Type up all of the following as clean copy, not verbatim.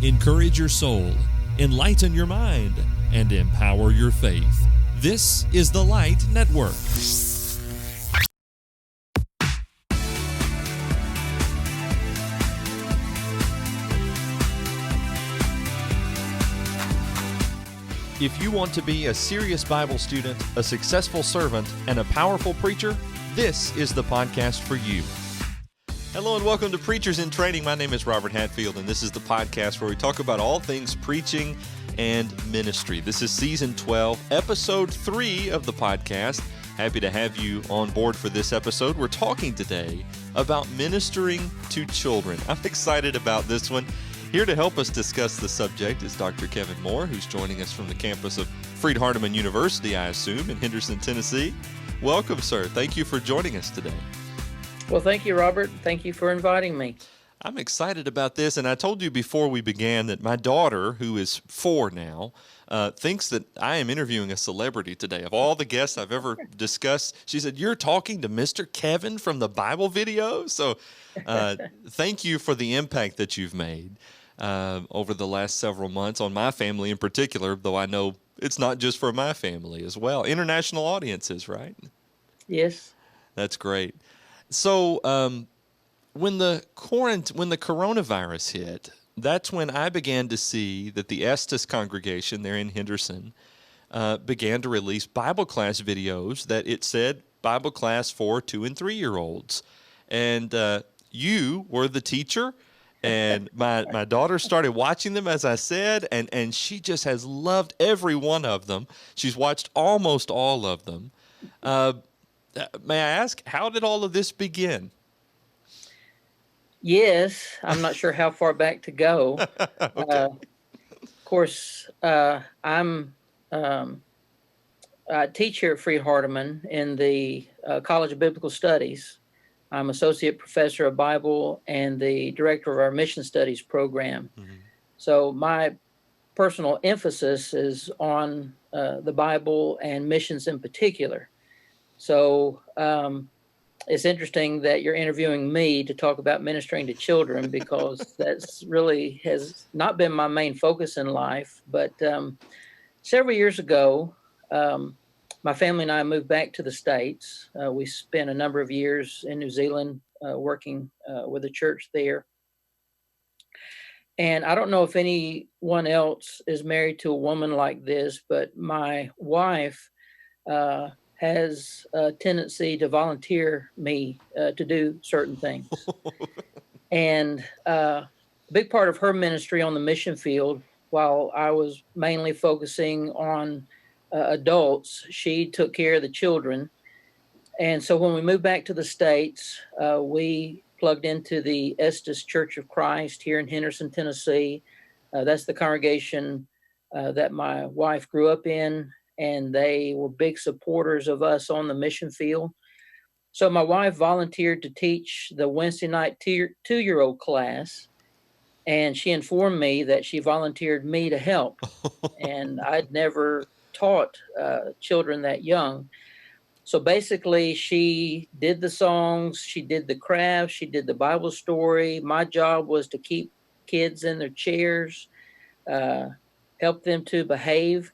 encourage your soul, enlighten your mind, and empower your faith. This is the Light Network. If you want to be a serious Bible student, a successful servant, and a powerful preacher, this is the podcast for you. Hello and welcome to Preachers in Training. My name is Robert Hatfield, and this is the podcast where we talk about all things preaching and ministry. This is Season 12, Episode 3 of the podcast. Happy to have you on board for this episode. We're talking today about ministering to children. I'm excited about this one. Here to help us discuss the subject is Dr. Kevin Moore, who's joining us from the campus of Freed-Hardeman University, I assume, in Henderson, Tennessee. Welcome, sir. Thank you for joining us today. Well, thank you, Robert. Thank you for inviting me. I'm excited about this, and I told you before we began that my daughter, who is 4 now, thinks that I am interviewing a celebrity today. Of all the guests I've ever discussed, she said, "You're talking to Mr. Kevin from the Bible video?" So thank you for the impact that you've made over the last several months on my family in particular, though I know it's not just for my family as well. International audiences, right? Yes. That's great. So when the coronavirus hit, that's when I began to see that the Estes congregation there in Henderson began to release Bible class videos that it said Bible class for 2- and 3-year-olds. And you were the teacher. And my daughter started watching them, as I said, and she just has loved every one of them. She's watched almost all of them. May I ask, how did all of this begin? Yes, I'm not sure how far back to go. Okay. Of course, I'm I teach here at Freed-Hardeman in the College of Biblical Studies. I'm associate professor of Bible and the director of our mission studies program. Mm-hmm. So my personal emphasis is on the Bible and missions in particular. So it's interesting that you're interviewing me to talk about ministering to children because that's really has not been my main focus in life. But several years ago, my family and I moved back to the States. We spent a number of years in New Zealand working with a church there. And I don't know if anyone else is married to a woman like this, but my wife has a tendency to volunteer me to do certain things. And a big part of her ministry on the mission field, while I was mainly focusing on adults, she took care of the children. And so when we moved back to the States, we plugged into the Estes Church of Christ here in Henderson, Tennessee. That's the congregation that my wife grew up in, and they were big supporters of us on the mission field. So my wife volunteered to teach the Wednesday night 2-year-old class, and she informed me that she volunteered me to help. And I'd never taught children that young. So basically, she did the songs, she did the crafts, she did the Bible story. My job was to keep kids in their chairs, help them to behave.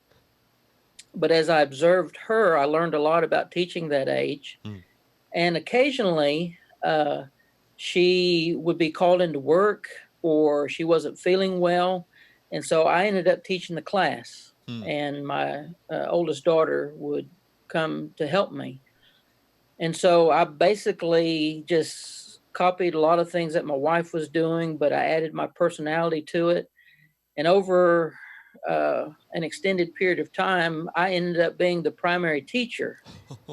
But as I observed her, I learned a lot about teaching that age. And occasionally, she would be called into work or she wasn't feeling well. And so I ended up teaching the class. And my oldest daughter would come to help me. And so I basically just copied a lot of things that my wife was doing, but I added my personality to it. And over an extended period of time, I ended up being the primary teacher.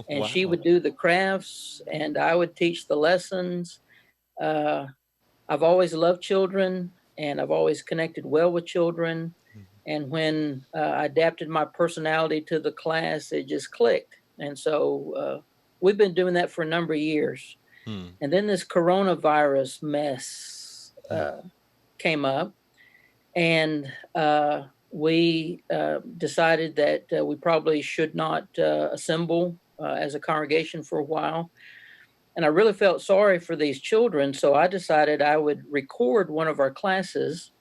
And Wow. She would do the crafts and I would teach the lessons. I've always loved children and I've always connected well with children. And when I adapted my personality to the class, it just clicked. And so we've been doing that for a number of years. And then this coronavirus mess came up. And we decided that we probably should not assemble as a congregation for a while. And I really felt sorry for these children. So I decided I would record one of our classes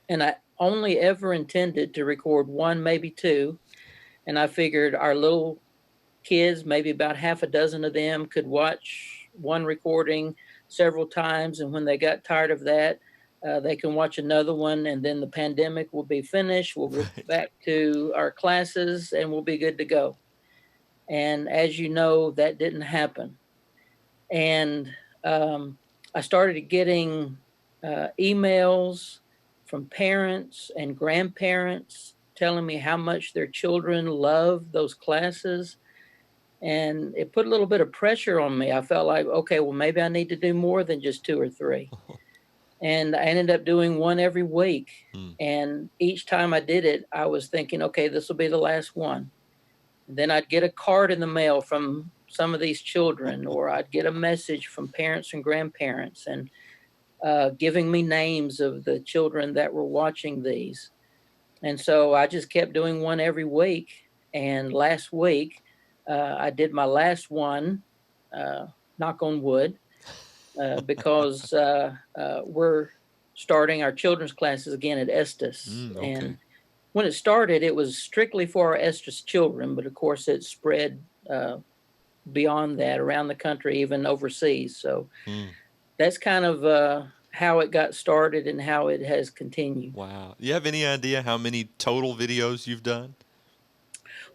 and I only ever intended to record one, maybe two. And I figured our little kids, maybe about half a dozen of them, could watch one recording several times. And when they got tired of that, they can watch another one. And then the pandemic will be finished. We'll go Right. back to our classes and we'll be good to go. And as you know, that didn't happen. And I started getting emails from parents and grandparents telling me how much their children love those classes. And it put a little bit of pressure on me. I felt like, okay, well, maybe I need to do more than just two or three. And I ended up doing one every week. Mm. And each time I did it, I was thinking, okay, this will be the last one. And then I'd get a card in the mail from some of these children, or I'd get a message from parents and grandparents and giving me names of the children that were watching these. And so I just kept doing one every week. And last week, I did my last one, knock on wood, because we're starting our children's classes again at Estes. Mm, okay. And when it started, it was strictly for our Estes children, but of course it spread beyond that around the country, even overseas. So Mm. that's kind of how it got started and how it has continued. Wow. You have any idea how many total videos you've done?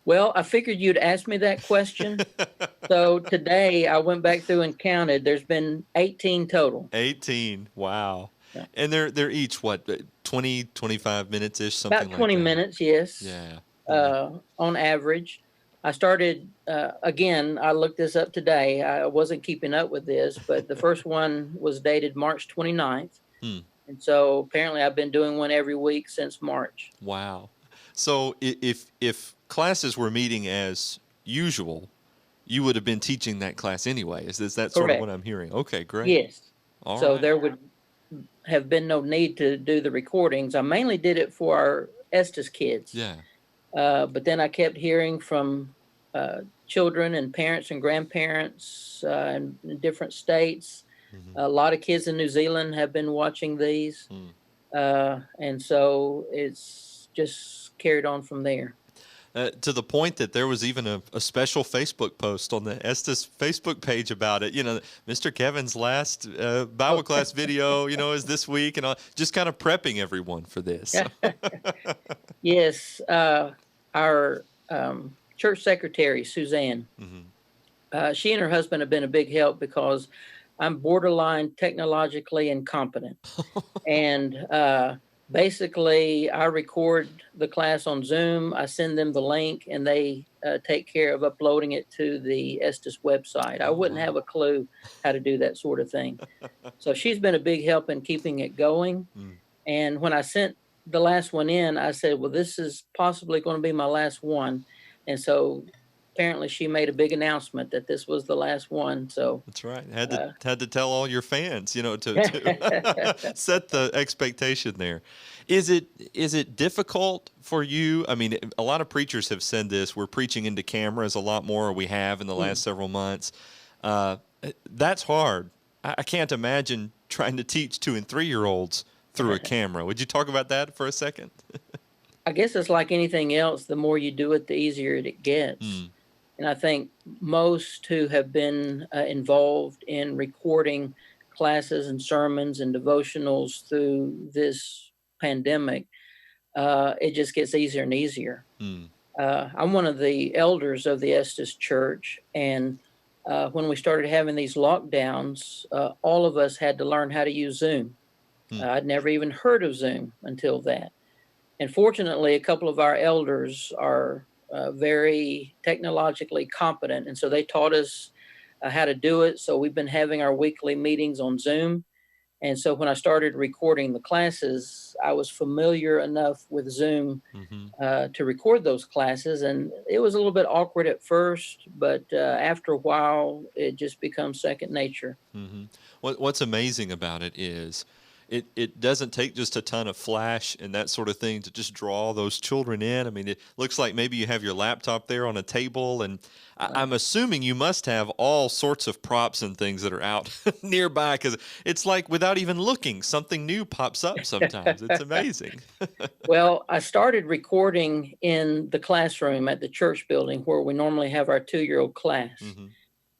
Well, I figured you'd ask me that question. So today I went back through and counted. There's been 18 total. 18. Wow. Yeah. And they're each what, 20, 25 minutes ish, something About like 20 that. minutes, yes, Yeah. Yeah. on average. I started, again, I looked this up today. I wasn't keeping up with this, but the first one was dated March 29th. Hmm. And so apparently I've been doing one every week since March. Wow. So if classes were meeting as usual, you would have been teaching that class anyway. Is that sort of what Correct. I'm hearing? Okay, great. Yes. All So right. there would have been no need to do the recordings. I mainly did it for our Estes kids. Yeah. But then I kept hearing from children and parents and grandparents in different states. Mhm. A lot of kids in New Zealand have been watching these. Mm. And so it's just carried on from there. To the point that there was even a special Facebook post on the Estes Facebook page about it. You know, Mr. Kevin's last Bible class video, is this week, and just kind of prepping everyone for this. Yes. Our church secretary, Suzanne, Mhm. she and her husband have been a big help because I'm borderline technologically incompetent. And basically, I record the class on Zoom. I send them the link, and they take care of uploading it to the Estes website. I Oh, wouldn't wow. have a clue how to do that sort of thing. So she's been a big help in keeping it going. Mm. And when I sent the last one in, I said, well, this is possibly going to be my last one. And so apparently she made a big announcement that this was the last one. So That's right. Had to tell all your fans, to set the expectation there. Is it difficult for you? I mean, a lot of preachers have said this. We're preaching into cameras a lot more. We have in the last several months. That's hard. I can't imagine trying to teach 2 and 3-year-olds through a camera. Would you talk about that for a second? I guess it's like anything else. The more you do it, the easier it gets. Mm. And I think most who have been involved in recording classes and sermons and devotionals through this pandemic, it just gets easier and easier. Mm. I'm one of the elders of the Estes Church, and when we started having these lockdowns, all of us had to learn how to use Zoom. I'd never even heard of Zoom until that. And fortunately, a couple of our elders are very technologically competent, and so they taught us how to do it. So we've been having our weekly meetings on Zoom. And so when I started recording the classes, I was familiar enough with Zoom to record those classes. And it was a little bit awkward at first, but after a while, it just becomes second nature. Mm-hmm. What's amazing about it is, it doesn't take just a ton of flash and that sort of thing to just draw those children in. I mean, it looks like maybe you have your laptop there on a table, and I'm assuming you must have all sorts of props and things that are out nearby, because it's like without even looking, something new pops up sometimes. It's amazing. Well, I started recording in the classroom at the church building where we normally have our 2-year-old class. Hmm.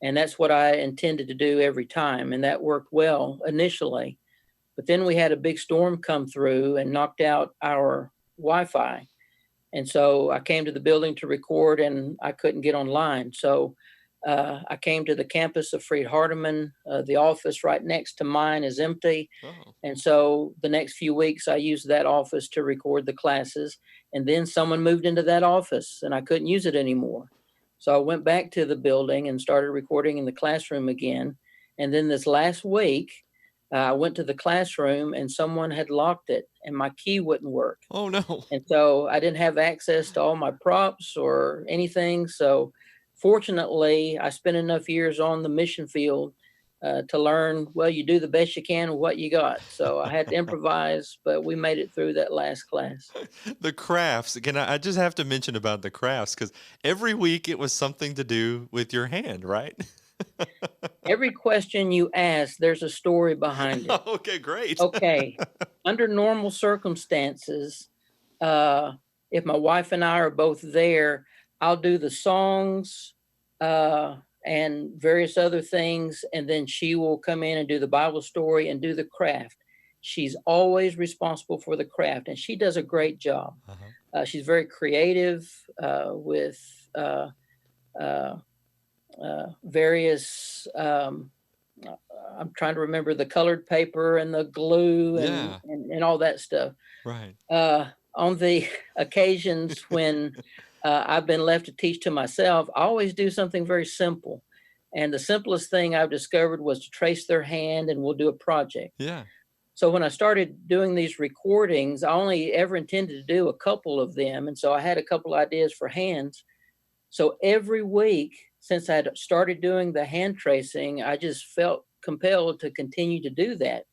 And that's what I intended to do every time. And that worked well initially. But then we had a big storm come through and knocked out our Wi-Fi. And so I came to the building to record and I couldn't get online. So I came to the campus of Freed Hardeman. The office right next to mine is empty. Oh. And so the next few weeks I used that office to record the classes. And then someone moved into that office and I couldn't use it anymore. So I went back to the building and started recording in the classroom again. And then this last week, I went to the classroom and someone had locked it and my key wouldn't work. Oh, no. And so I didn't have access to all my props or anything. So fortunately, I spent enough years on the mission field to learn, well, you do the best you can with what you got. So I had to improvise, but we made it through that last class. The crafts. Again, I just have to mention about the crafts, because every week it was something to do with your hand, right? Every question you ask, there's a story behind it. Okay, great. Okay, under normal circumstances, if my wife and I are both there, I'll do the songs and various other things, and then she will come in and do the Bible story and do the craft. She's always responsible for the craft, and she does a great job. She's very creative with various. I'm trying to remember the colored paper and the glue and all that stuff. Right. On the occasions when I've been left to teach to myself, I always do something very simple. And the simplest thing I've discovered was to trace their hand and we'll do a project. Yeah. So when I started doing these recordings, I only ever intended to do a couple of them. And so I had a couple ideas for hands. So every week since I had started doing the hand tracing, I just felt compelled to continue to do that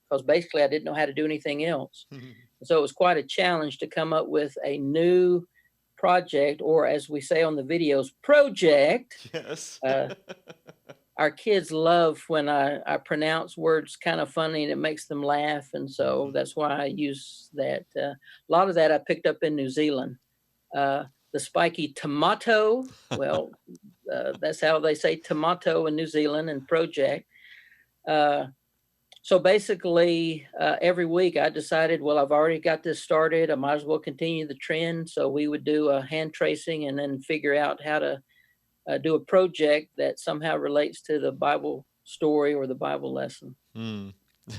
because basically I didn't know how to do anything else. So it was quite a challenge to come up with a new project, or as we say on the videos, project. Yes. Our kids love when I pronounce words kind of funny and it makes them laugh. And so that's why I use that. A lot of that I picked up in New Zealand. The spiky tomato, well, that's how they say tomato in New Zealand, and project. So basically, every week I decided, well, I've already got this started. I might as well continue the trend. So we would do a hand tracing and then figure out how to do a project that somehow relates to the Bible story or the Bible lesson.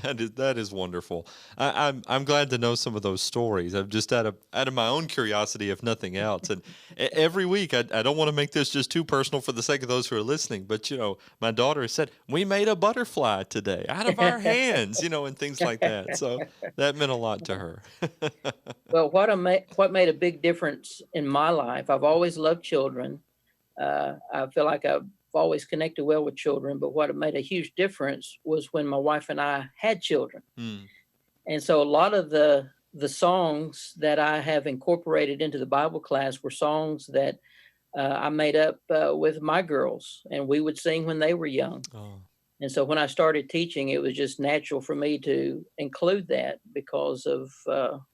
That is wonderful. I'm glad to know some of those stories. I'm just out of my own curiosity, if nothing else. And every week, I don't want to make this just too personal for the sake of those who are listening. But my daughter said we made a butterfly today out of our hands, and things like that. So that meant a lot to her. Well, what made a big difference in my life? I've always loved children. I feel like I've always connected well with children, but what made a huge difference was when my wife and I had children. And so a lot of the songs that I have incorporated into the Bible class were songs that I made up with my girls, and we would sing when they were young. And so when I started teaching, it was just natural for me to include that because of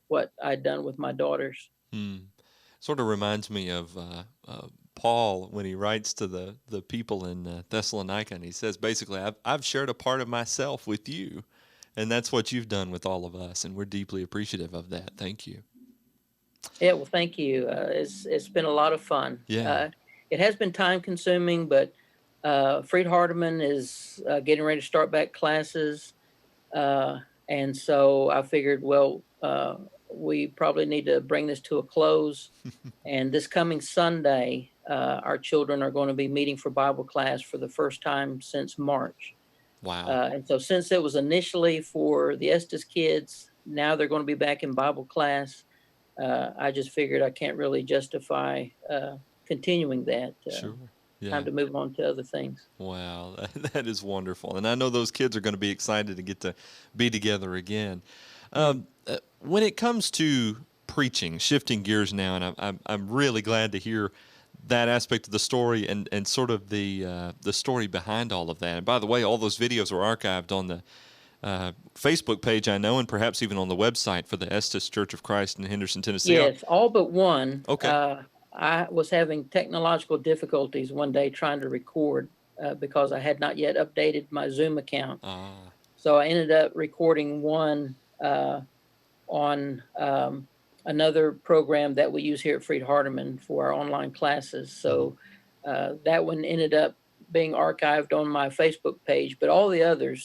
what I'd done with my daughters. Sort of reminds me of Paul when he writes to the people in Thessalonica, and he says, basically, I've shared a part of myself with you, and that's what you've done with all of us, and we're deeply appreciative of that. Thank you. Yeah, well, thank you. It's been a lot of fun. Yeah. It has been time consuming, but Freed Hardeman is getting ready to start back classes, and so I figured, well, we probably need to bring this to a close. And this coming Sunday, our children are going to be meeting for Bible class for the first time since March. Wow. And so since it was initially for the Estes kids, now they're going to be back in Bible class. I just figured I can't really justify continuing that. Sure. time to move on to other things. Wow, that is wonderful. And I know those kids are going to be excited to get to be together again. When it comes to preaching, shifting gears now, and I'm really glad to hear that aspect of the story and sort of the story behind all of that. And by the way, all those videos were archived on the Facebook page, I know, and perhaps even on the website for the Estes Church of Christ in Henderson, Tennessee. Yes, all but one. Okay. I was having technological difficulties one day trying to record because I had not yet updated my Zoom account. So I ended up recording one on another program that we use here at Freed Hardeman for our online classes. So that one ended up being archived on my Facebook page, but all the other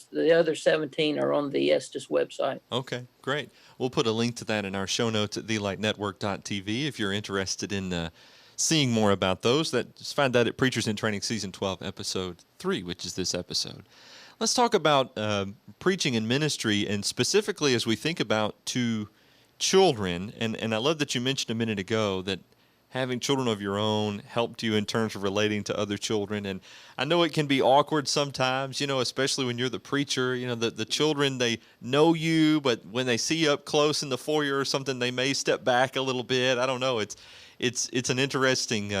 17 are on the Estes website. Okay, great. We'll put a link to that in our show notes at thelightnetwork.tv if you're interested in seeing more about those. Just find that at Preachers in Training Season 12, Episode 3, which is this episode. Let's talk about preaching and ministry, and specifically as we think about to children. And I love that you mentioned a minute ago that having children of your own helped you in terms of relating to other children. And I know it can be awkward sometimes, especially when you're the preacher. The children, they know you, but when they see you up close in the foyer or something, they may step back a little bit. I don't know. It's an interesting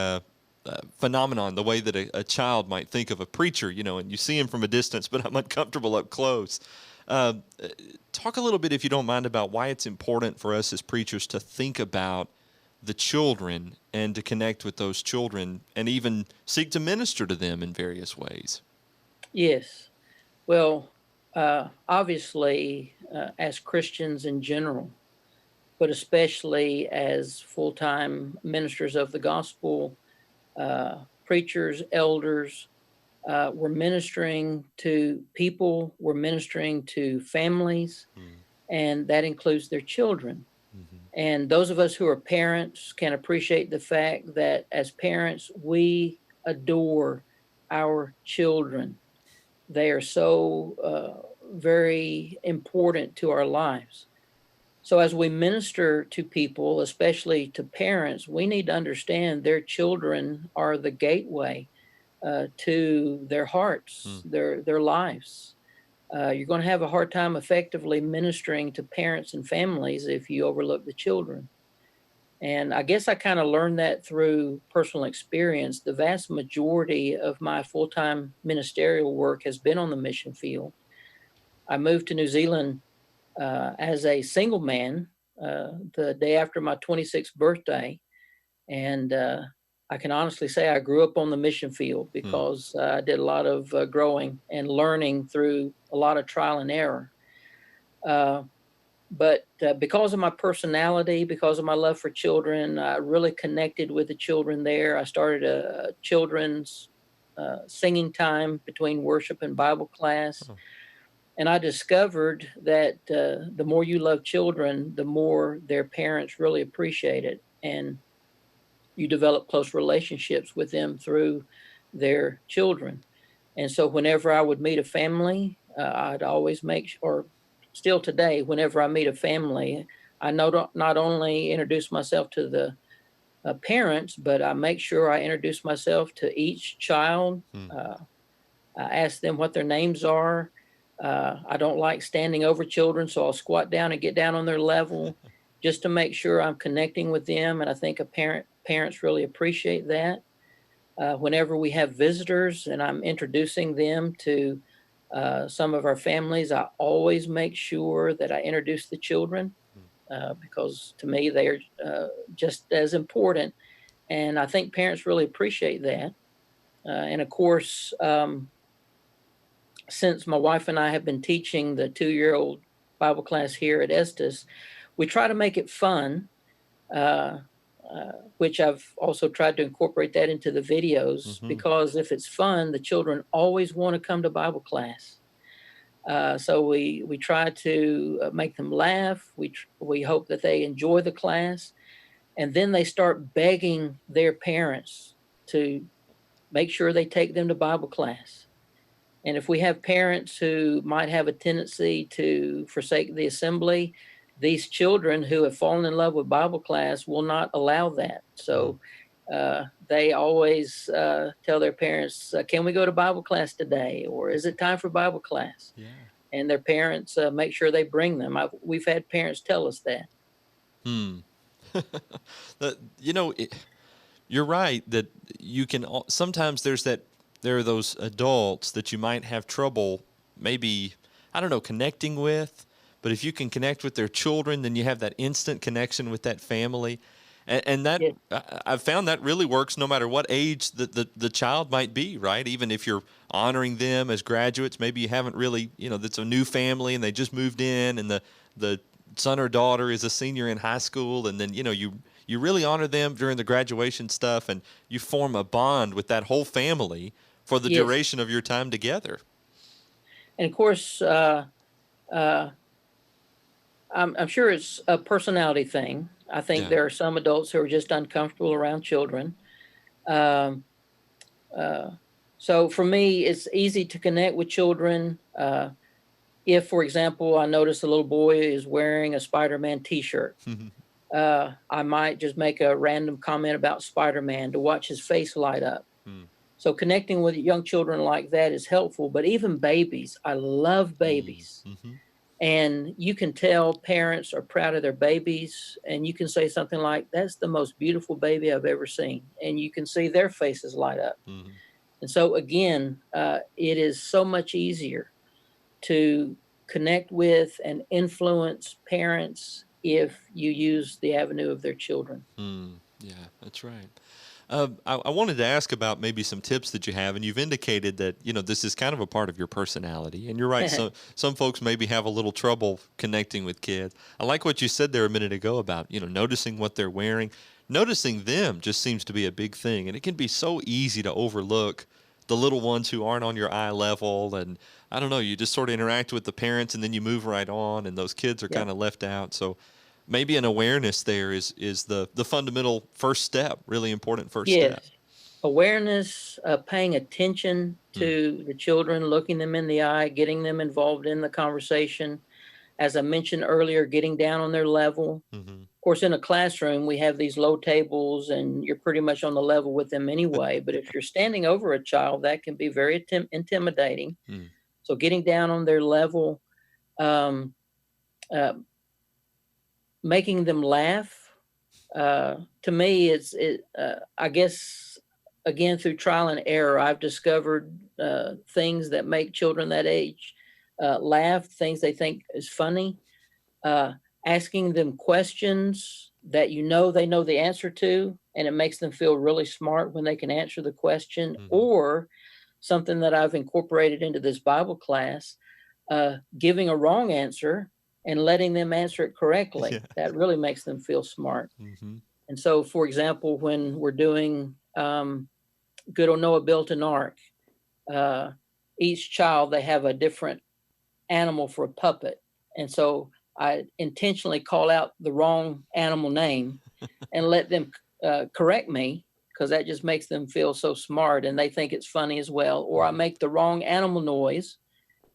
phenomenon, the way that a child might think of a preacher, and you see him from a distance, but I'm uncomfortable up close. Talk a little bit, if you don't mind, about why it's important for us as preachers to think about the children and to connect with those children and even seek to minister to them in various ways. Yes. Well, obviously, as Christians in general, but especially as full-time ministers of the gospel, preachers, elders, we're ministering to people, we're ministering to families, and that includes their children. And those of us who are parents can appreciate the fact that as parents, we adore our children. They are so very important to our lives. So as we minister to people, especially to parents, we need to understand their children are the gateway to their hearts, their lives. You're going to have a hard time effectively ministering to parents and families if you overlook the children. And I guess I kind of learned that through personal experience. The vast majority of my full-time ministerial work has been on the mission field. I moved to New Zealand as a single man the day after my 26th birthday. And I can honestly say I grew up on the mission field because I did a lot of growing and learning through a lot of trial and error. But because of my personality, because of my love for children, I really connected with the children there. I started a children's singing time between worship and Bible class. And I discovered that the more you love children, the more their parents really appreciate it. And you develop close relationships with them through their children. And so whenever I would meet a family, I'd always or still today, whenever I meet a family, I not only introduce myself to the parents, but I make sure I introduce myself to each child. I ask them what their names are. I don't like standing over children, so I'll squat down and get down on their level just to make sure I'm connecting with them. And I think parents really appreciate that. Whenever we have visitors and I'm introducing them to some of our families, I always make sure that I introduce the children because to me, they are just as important. And I think parents really appreciate that. And of course, since my wife and I have been teaching the 2-year-old Bible class here at Estes, we try to make it fun, which I've also tried to incorporate that into the videos, because if it's fun, the children always want to come to Bible class. So we try to make them laugh. We hope that they enjoy the class, and then they start begging their parents to make sure they take them to Bible class. And if we have parents who might have a tendency to forsake the assembly, these children who have fallen in love with Bible class will not allow that. So They always tell their parents, "Can we go to Bible class today?" Or "Is it time for Bible class?" Yeah. And their parents make sure they bring them. We've had parents tell us that. Hmm. You know, you're right that you can sometimes there are those adults that you might have trouble maybe, I don't know, connecting with, but if you can connect with their children, then you have that instant connection with that family. And that Yeah. I've found that really works no matter what age the child might be, right? Even if you're honoring them as graduates, maybe you haven't really, that's a new family and they just moved in, and the son or daughter is a senior in high school, and then you really honor them during the graduation stuff, and you form a bond with that whole family for the Yes. duration of your time together. And of course, uh, I'm sure it's a personality thing. I think Yeah. there are some adults who are just uncomfortable around children. Um, uh, so for me, it's easy to connect with children. If, for example, I notice a little boy is wearing a Spider-Man T-shirt, I might just make a random comment about Spider-Man to watch his face light up. Mm, So connecting with young children like that is helpful. But even babies, I love mm, babies. mm-hmm. And you can tell parents are proud of their babies, and you can say something like, "That's the most beautiful baby I've ever seen." And you can see their faces light up. Mm-hmm. And so, again, it is so much easier to connect with and influence parents if you use the avenue of their children. Yeah, that's right. I wanted to ask about maybe some tips that you have, and you've indicated that this is kind of a part of your personality, and you're right. So some folks maybe have a little trouble connecting with kids. I like what you said there a minute ago about noticing what they're wearing, noticing them just seems to be a big thing, and it can be so easy to overlook the little ones who aren't on your eye level, and I don't know, you just sort of interact with the parents, and then you move right on, and those kids are Yeah. kind of left out. So maybe an awareness there is the fundamental first step, really important first step. Yes. Awareness, paying attention Mm, to the children, looking them in the eye, getting them involved in the conversation. As I mentioned earlier, getting down on their level. mm-hmm. Of course, in a classroom, we have these low tables and you're pretty much on the level with them anyway. But if you're standing over a child, that can be very intimidating. Mm, So getting down on their level, um, uh, making them laugh. To me, I guess, again, through trial and error, I've discovered things that make children that age laugh, things they think is funny. uh, Asking them questions that they know the answer to, and it makes them feel really smart when they can answer the question, mm-hmm. or something that I've incorporated into this Bible class, giving a wrong answer and letting them answer it Yeah. correctly. That really makes them feel smart. Mm-hmm. And so, for example, when we're doing Good Old Noah Built an Ark, uh, each child, they have a different animal for a puppet. And so I intentionally call out the wrong animal name and let them correct me, because that just makes them feel so smart and they think it's funny as well. Or I make the wrong animal noise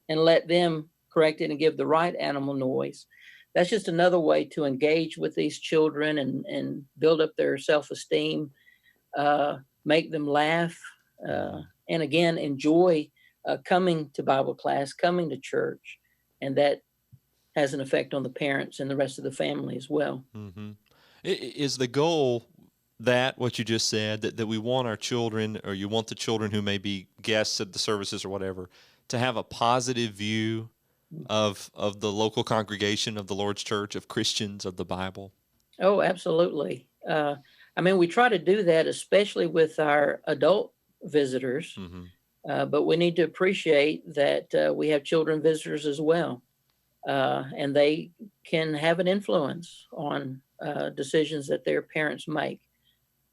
and let them correct it and give the right animal noise. That's just another way to engage with these children and build up their self esteem, make them laugh, Mm-hmm. and again, enjoy coming to Bible class, coming to church. And that has an effect on the parents and the rest of the family as well. Mm-hmm. Is the goal that what you just said, that we want our children, or you want the children who may be guests at the services or whatever, to have a positive view of the local congregation of the Lord's Church, of Christians, of the Bible? Oh, absolutely. I mean, we try to do that, especially with our adult visitors, Mm-hmm. but we need to appreciate that we have children visitors as well, and they can have an influence on decisions that their parents make.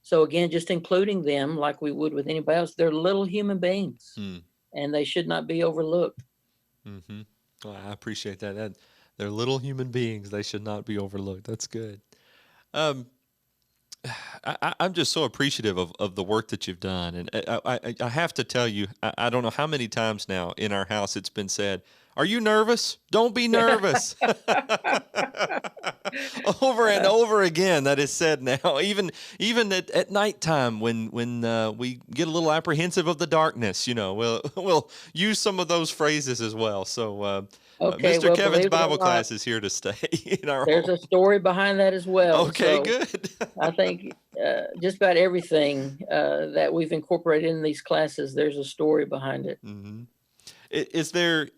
So, again, just including them like we would with anybody else, they're little human beings Mm. and they should not be overlooked. Mm-hmm. Well, I appreciate that. They're little human beings. They should not be overlooked. That's good. Um, I'm just so appreciative of the work that you've done. And I have to tell you, I don't know how many times now in our house it's been said, "Are you nervous? Don't be nervous." Over and Uh, over again, that is said now. Even at nighttime, when we get a little apprehensive of the darkness, we'll use some of those phrases as well. So okay, Mr. well, Kevin's believe it or Bible not, class is here to stay in our there's home. a story behind that as well. Okay, So good. I think just about everything that we've incorporated in these classes, there's a story behind it. Hmm. Is there?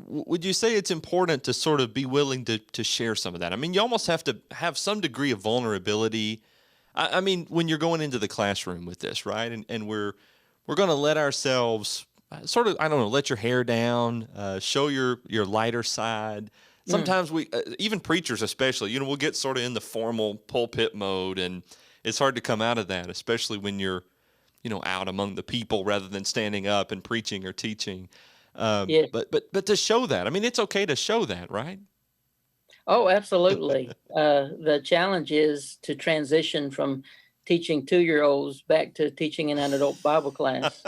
Would you say it's important to sort of be willing to share some of that? I mean, you almost have to have some degree of vulnerability. I mean, when you're going into the classroom with this, right? And we're going to let ourselves sort of, I don't know, let your hair down, show your lighter side. Mm, Sometimes we, even preachers especially, we'll get sort of in the formal pulpit mode, and it's hard to come out of that, especially when you're out among the people rather than standing up and preaching or teaching. yes. But to show that, I mean, it's okay to show that, right? Oh, absolutely. The challenge is to transition from teaching 2-year-olds back to teaching in an adult Bible class.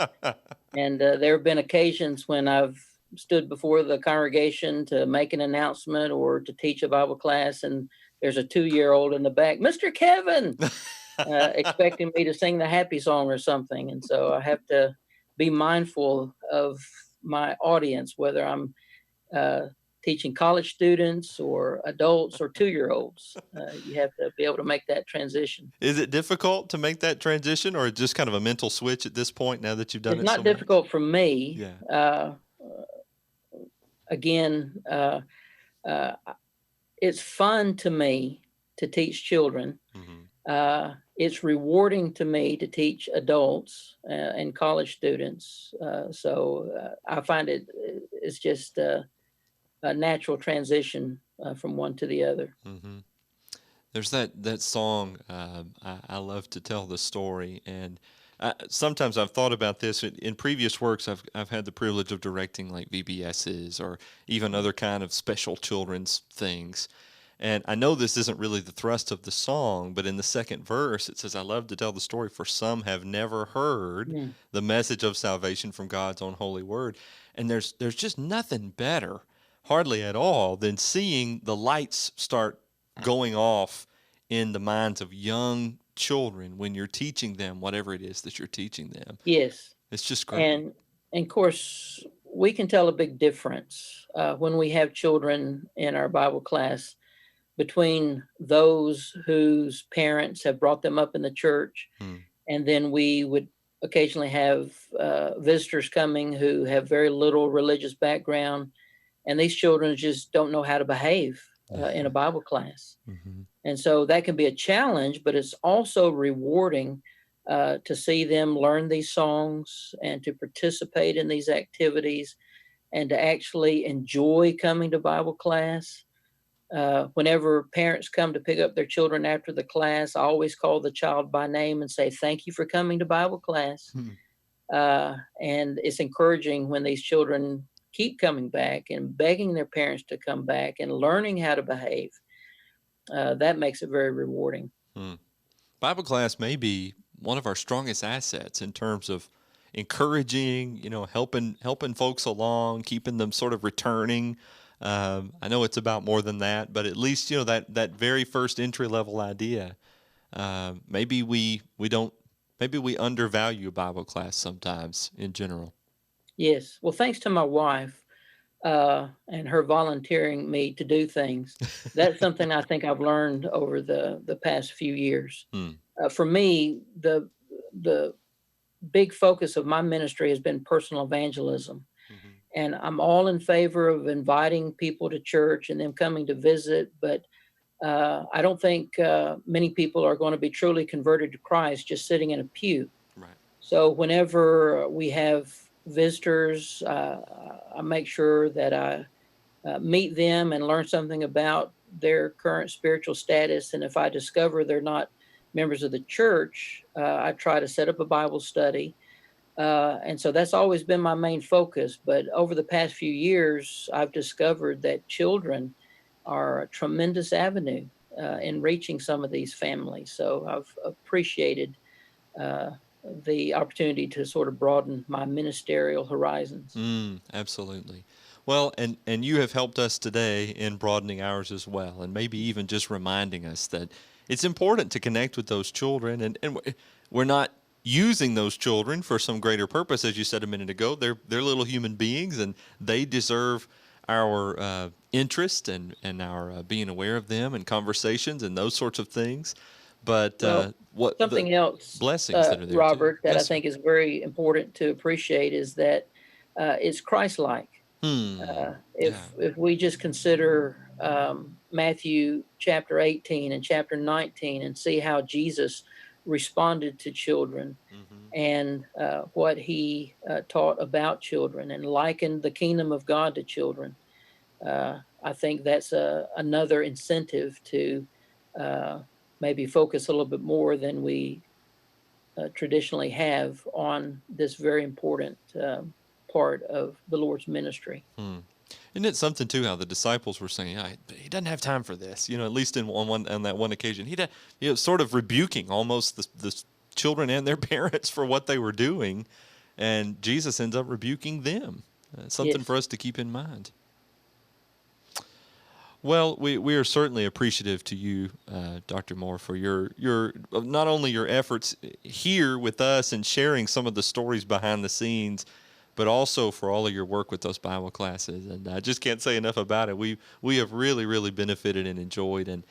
And there have been occasions when I've stood before the congregation to make an announcement or to teach a Bible class, and there's a 2-year-old in the back, Mr. Kevin, expecting me to sing the happy song or something. And so I have to be mindful of my audience, whether I'm uh, teaching college students or adults or 2-year-olds. You have to be able to make that transition. Is it difficult to make that transition, or just kind of a mental switch at this point now that you've done It's it so not much? difficult for me. Yeah. Again, uh, it's fun to me to teach children. Hmm. It's rewarding to me to teach adults and college students. I find it's just a natural transition from one to the other. Hmm. There's that song. I love to tell the story, and sometimes I've thought about this in previous works. I've had the privilege of directing like VBSs or even other kind of special children's things. And I know this isn't really the thrust of the song, but in the second verse it says, "I love to tell the story, for some have never heard Mm. the message of salvation from God's own holy word." And there's just nothing better, hardly at all, than seeing the lights start going off in the minds of young children when you're teaching them whatever it is that you're teaching them. Yes, It's just great. and of course we can tell a big difference when we have children in our Bible class between those whose parents have brought them up in the church, Hmm. and then we would occasionally have visitors coming who have very little religious background, and these children just don't know how to behave in a Bible class. Hmm. And so that can be a challenge, but it's also rewarding to see them learn these songs and to participate in these activities and to actually enjoy coming to Bible class. Whenever parents come to pick up their children after the class, I always call the child by name and say, "Thank you for coming to Bible class." Hmm. And it's encouraging when these children keep coming back and begging their parents to come back and learning how to behave. That makes it very rewarding. Hmm. Bible class may be one of our strongest assets in terms of encouraging, helping folks along, keeping them sort of returning. I know it's about more than that, but at least that very first entry level idea. Maybe we don't. Maybe we undervalue Bible class sometimes in general. Yes. Well, thanks to my wife and her volunteering me to do things. That's something I think I've learned over the past few years. Hmm. For me, the big focus of my ministry has been personal evangelism. Hmm. And I'm all in favor of inviting people to church and them coming to visit, but I don't think many people are going to be truly converted to Christ just sitting in a pew. Right. So whenever we have visitors, I make sure that I meet them and learn something about their current spiritual status. And if I discover they're not members of the church, I try to set up a Bible study. And so that's always been my main focus. But over the past few years, I've discovered that children are a tremendous avenue in reaching some of these families. So I've appreciated uh, the opportunity to sort of broaden my ministerial horizons. Absolutely. Well, and you have helped us today in broadening ours as well, and maybe even just reminding us that it's important to connect with those children, and we're not using those children for some greater purpose, as you said a minute ago. They're little human beings, and they deserve our interest and our being aware of them and conversations and those sorts of things. But Well, what the something else, blessings that are there too. Robert, that I Yes, sir. think is very important to appreciate is that it's Christ-like. Yeah. If we just consider Matthew chapter 18 and chapter 19 and see how Jesus responded to children Mm-hmm. and what he taught about children and likened the kingdom of God to children, I think that's another incentive to uh, maybe focus a little bit more than we traditionally have on this very important part of the Lord's ministry. Hmm. Isn't it something too how the disciples were saying, he doesn't have time for this, at least on that one occasion. Sort of rebuking almost the children and their parents for what they were doing, and Jesus ends up rebuking them. Something for Yes. us to keep in mind. Well, we are certainly appreciative to you, Dr. Moore, for your not only your efforts here with us and sharing some of the stories behind the scenes, but also for all of your work with those Bible classes. And I just can't say enough about it. We have really, really benefited and enjoyed. And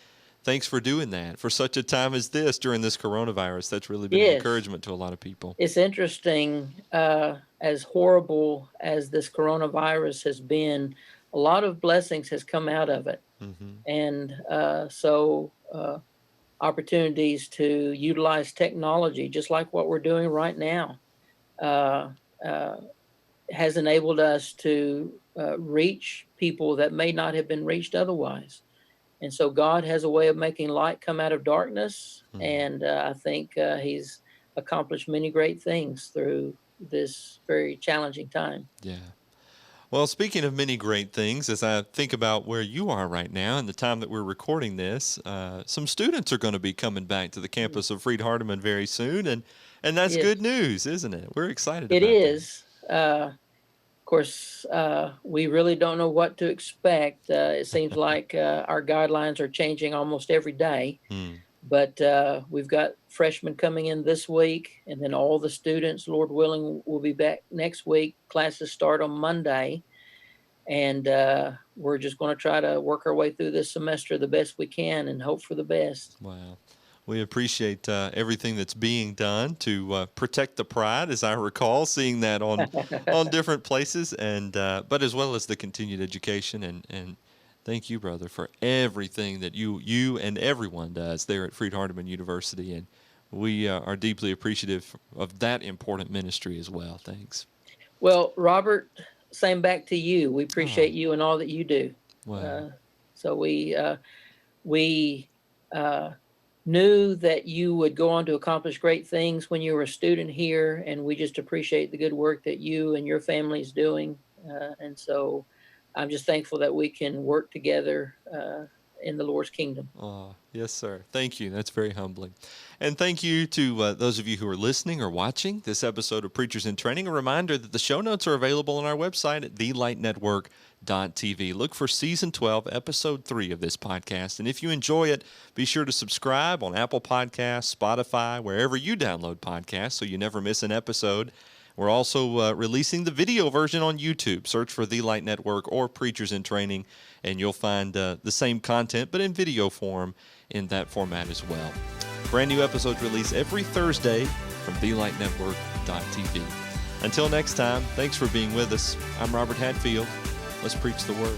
thanks for doing that for such a time as this during this coronavirus. That's really been an Yes. encouragement to a lot of people. It's interesting, as horrible as this coronavirus has been, a lot of blessings has come out of it. Mm-hmm. And opportunities to utilize technology, just like what we're doing right now, uh, uh, has enabled us to reach people that may not have been reached otherwise. And so God has a way of making light come out of darkness. Mm-hmm. And I think He's accomplished many great things through this very challenging time. Yeah. Well, speaking of many great things, as I think about where you are right now and the time that we're recording this, some students are going to be coming back to the Mm. campus of Freed-Hardeman very soon, and that's Yes, good news, isn't it? We're excited it about that. is. Of course, we really don't know what to expect. It seems like our guidelines are changing almost every day. Hmm. But we've got freshmen coming in this week, and then all the students, Lord willing, will be back next week. Classes start on Monday, and we're just going to try to work our way through this semester the best we can and hope for the best. Wow. We appreciate everything that's being done to protect the pride, as I recall, seeing that on different places, and but as well as the continued education. And thank you, brother, for everything that you and everyone does there at Freed-Hardeman University, and we are deeply appreciative of that important ministry as well. Thanks. Well, Robert, same back to you. We Oh, appreciate you and all that you do. wow. Uh, so we uh, knew that you would go on to accomplish great things when you were a student here, and we just appreciate the good work that you and your family is doing. And so I'm just thankful that we can work together in the Lord's kingdom. Oh, yes, sir. Thank you. That's very humbling. And thank you to those of you who are listening or watching this episode of Preachers in Training. A reminder that the show notes are available on our website at thelightnetwork.tv. Look for Season 12, Episode 3 of this podcast. And if you enjoy it, be sure to subscribe on Apple Podcasts, Spotify, wherever you download podcasts so you never miss an episode. We're also releasing the video version on YouTube. Search for The Light Network or Preachers in Training, and you'll find the same content, but in video form in that format as well. Brand new episodes released every Thursday from thelightnetwork.tv. Until next time, thanks for being with us. I'm Robert Hatfield. Let's preach the word.